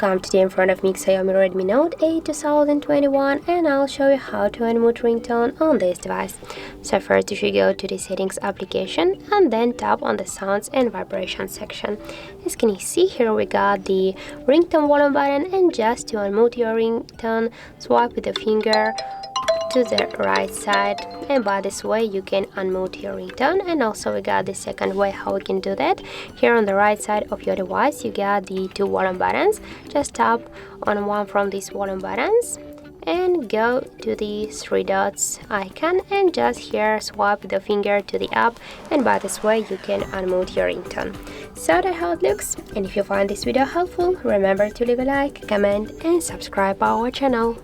Welcome. Today in front of me XIAOMI Redmi Note 8 2021, and I'll show you how to unmute ringtone on this device. So first you should go to the settings application and then tap on the sounds and vibration section. As can you see here, we got the ringtone volume button, and just to unmute your ringtone, swipe with the finger to the right side, and by this way you can unmute your ringtone. And also we got the second way how we can do that. Here on the right side of your device you got the two volume buttons. Just tap on one from these volume buttons and go to the three dots icon, and just here swipe the finger to the up, and by this way you can unmute your ringtone. So that's how it looks, and if you find this video helpful, remember to leave a like, comment and subscribe our channel.